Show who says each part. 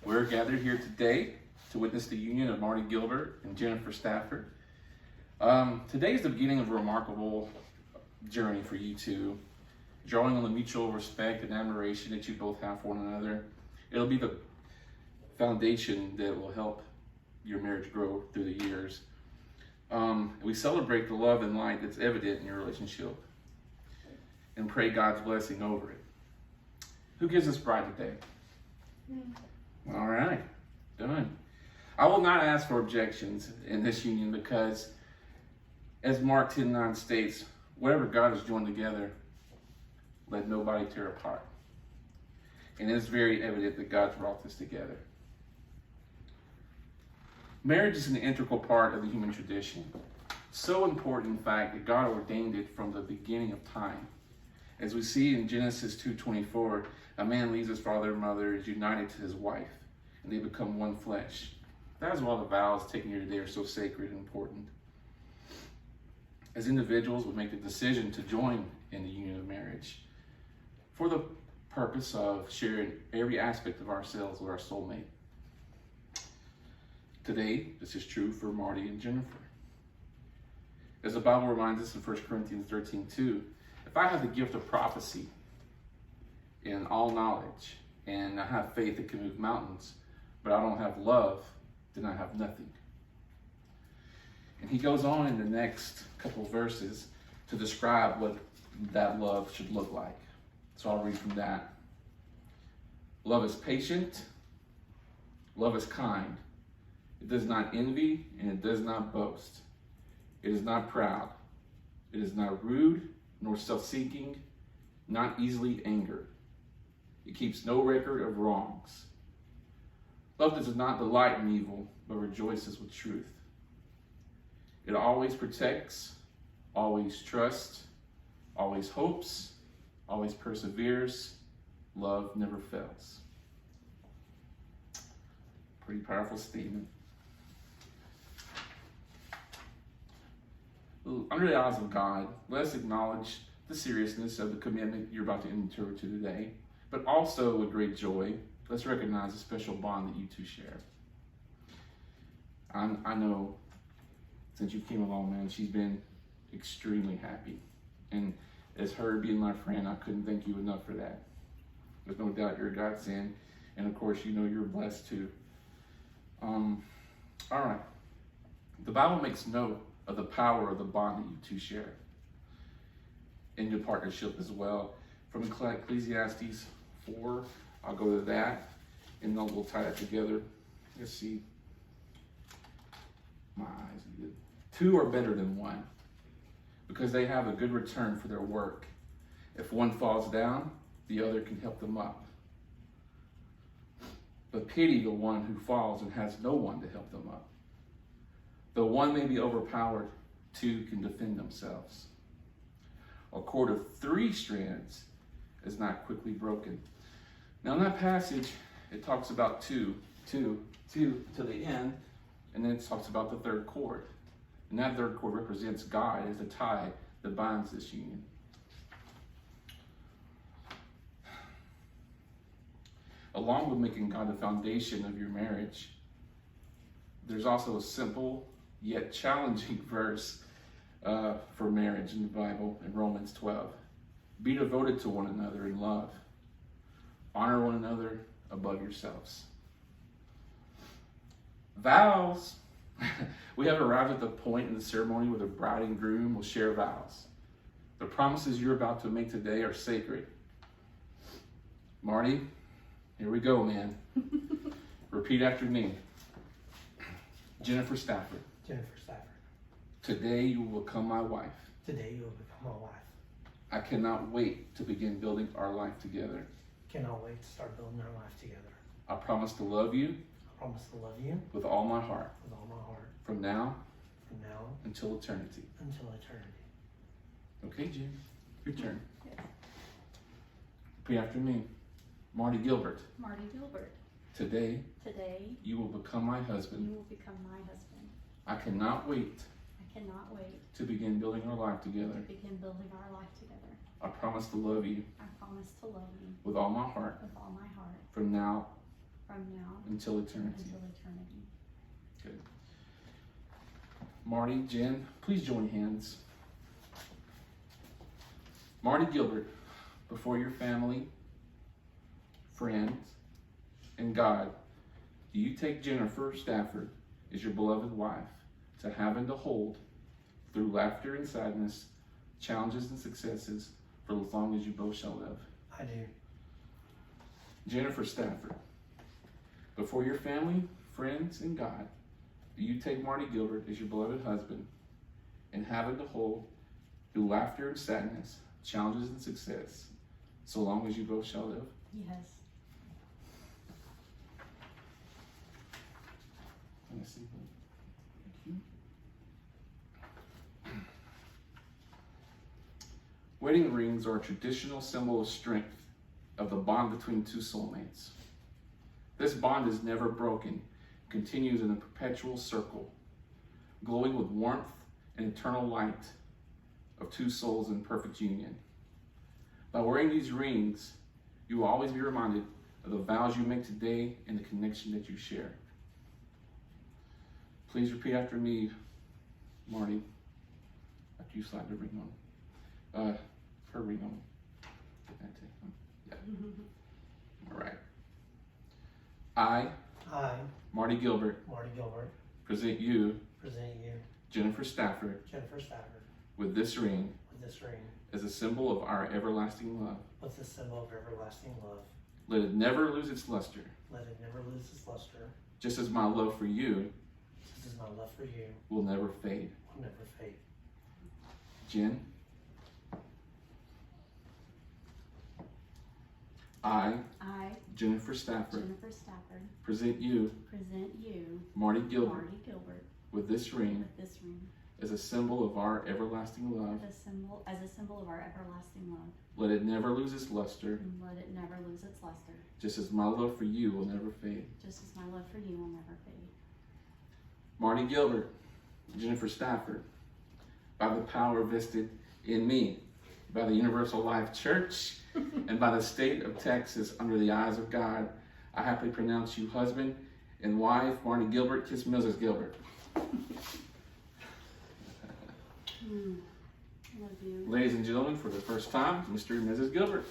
Speaker 1: We're gathered here today to witness the union of Marty Gilbert and Jennifer Stafford. Today is the beginning of a remarkable journey for you two, drawing on the mutual respect and admiration that you both have for one another. It'll be the foundation that will help your marriage grow through the years. We celebrate the love and light that's evident in your relationship and pray God's blessing over it. Who gives us bride today? All right, done. I will not ask for objections in this union because, as Mark 10:9 states, whatever God has joined together, let nobody tear apart. And it's very evident that God's brought this together. Marriage is an integral part of the human tradition. So important, in fact, that God ordained it from the beginning of time. As we see in Genesis 2:24, a man leaves his father and mother, is united to his wife, and they become one flesh. That is why the vows taken here today are so sacred and important. As individuals, we make the decision to join in the union of marriage for the purpose of sharing every aspect of ourselves with our soulmate. Today, this is true for Marty and Jennifer. As the Bible reminds us in 1 Corinthians 13:2, if I have the gift of prophecy and all knowledge, and I have faith that can move mountains, but I don't have love, then I have nothing. And he goes on in the next couple of verses to describe what that love should look like. So I'll read from that. Love is patient. Love is kind. It does not envy, and it does not boast. It is not proud. It is not rude, nor self-seeking, not easily angered. It keeps no record of wrongs. Love does not delight in evil, but rejoices with truth. It always protects, always trusts, always hopes, always perseveres. Love never fails. Pretty powerful statement. Under the eyes of God, let us acknowledge the seriousness of the commitment you're about to enter into today, but also with great joy, let's recognize the special bond that you two share. I know since you came along, man, she's been extremely happy. And as her being my friend, I couldn't thank you enough for that. There's no doubt you're a godsend. And of course, you know you're blessed too. All right. The Bible makes note of the power of the bond that you two share in your partnership as well. From Ecclesiastes 4, I'll go to that, and then we'll tie that together. Let's see. My eyes are good. Two are better than one, because they have a good return for their work. If one falls down, the other can help them up. But pity the one who falls and has no one to help them up. Though one may be overpowered, two can defend themselves. A cord of 3 strands is not quickly broken. Now in that passage, it talks about two to the end, and then it talks about the third cord. And that third cord represents God as the tie that binds this union. Along with making God the foundation of your marriage, there's also a simple yet challenging verse for marriage in the Bible in Romans 12. Be devoted to one another in love. Honor one another above yourselves. Vows. We have arrived at the point in the ceremony where the bride and groom will share vows. The promises you're about to make today are sacred. Marty, here we go, man. Repeat after me. Jennifer Stafford.
Speaker 2: Jennifer Stafford.
Speaker 1: Today you will become my wife.
Speaker 2: Today you will become my wife.
Speaker 1: I cannot wait to begin building our life together.
Speaker 2: Cannot wait to start building our life together.
Speaker 1: I promise to love you.
Speaker 2: I promise to love you
Speaker 1: with all my heart.
Speaker 2: with all my heart.
Speaker 1: From now
Speaker 2: Until
Speaker 1: eternity.
Speaker 2: eternity.
Speaker 1: Okay, Jim, your turn. Repeat after me. Marty Gilbert.
Speaker 3: Marty Gilbert.
Speaker 1: Today
Speaker 3: Today
Speaker 1: you will become my
Speaker 3: you
Speaker 1: husband.
Speaker 3: will become my husband.
Speaker 1: I cannot wait
Speaker 3: I cannot wait
Speaker 1: to begin building our life together.
Speaker 3: to begin building our life together.
Speaker 1: I promise to love you
Speaker 3: I promise to love you
Speaker 1: with all my heart.
Speaker 3: with all my heart.
Speaker 1: From now
Speaker 3: from now
Speaker 1: until eternity.
Speaker 3: until eternity.
Speaker 1: Good. Marty, Jen, please join hands. Marty Gilbert, before your family, friends, and God, do you take Jennifer Stafford as your beloved wife to have and to hold through laughter and sadness, challenges and successes, for as long as you both shall live?
Speaker 2: I do.
Speaker 1: Jennifer Stafford, before your family, friends, and God, do you take Marty Gilbert as your beloved husband and have and to hold through laughter and sadness, challenges and success, so long as you both shall live?
Speaker 3: Yes.
Speaker 1: Thank you. Wedding rings are a traditional symbol of strength, of the bond between two soulmates. This bond is never broken, continues in a perpetual circle, glowing with warmth and eternal light of two souls in perfect union. By wearing these rings, you will always be reminded of the vows you make today and the connection that you share. Please repeat after me, Marty, after you slide the ring on. Her ring on. Get that tape. Yeah. All right. I, Marty Gilbert, present you, Jennifer Stafford, with this ring as a symbol of our everlasting love. Let it never lose its luster, just as my love for you will never fade. Jen, I, Jennifer Stafford, present you, Marty Gilbert, with this ring as a symbol of our everlasting love.
Speaker 3: As a symbol of our everlasting love.
Speaker 1: Let it never lose its luster,
Speaker 3: And let it never lose its luster,
Speaker 1: just as my love for you will never fade.
Speaker 3: just as my love for you will never fade.
Speaker 1: Marty Gilbert, Jennifer Stafford, by the power vested in me, by the Universal Life Church, and by the state of Texas, under the eyes of God, I happily pronounce you husband and wife. Marty Gilbert, kiss Mrs. Gilbert.
Speaker 3: Love you.
Speaker 1: Ladies and gentlemen, for the first time, Mr. and Mrs. Gilbert.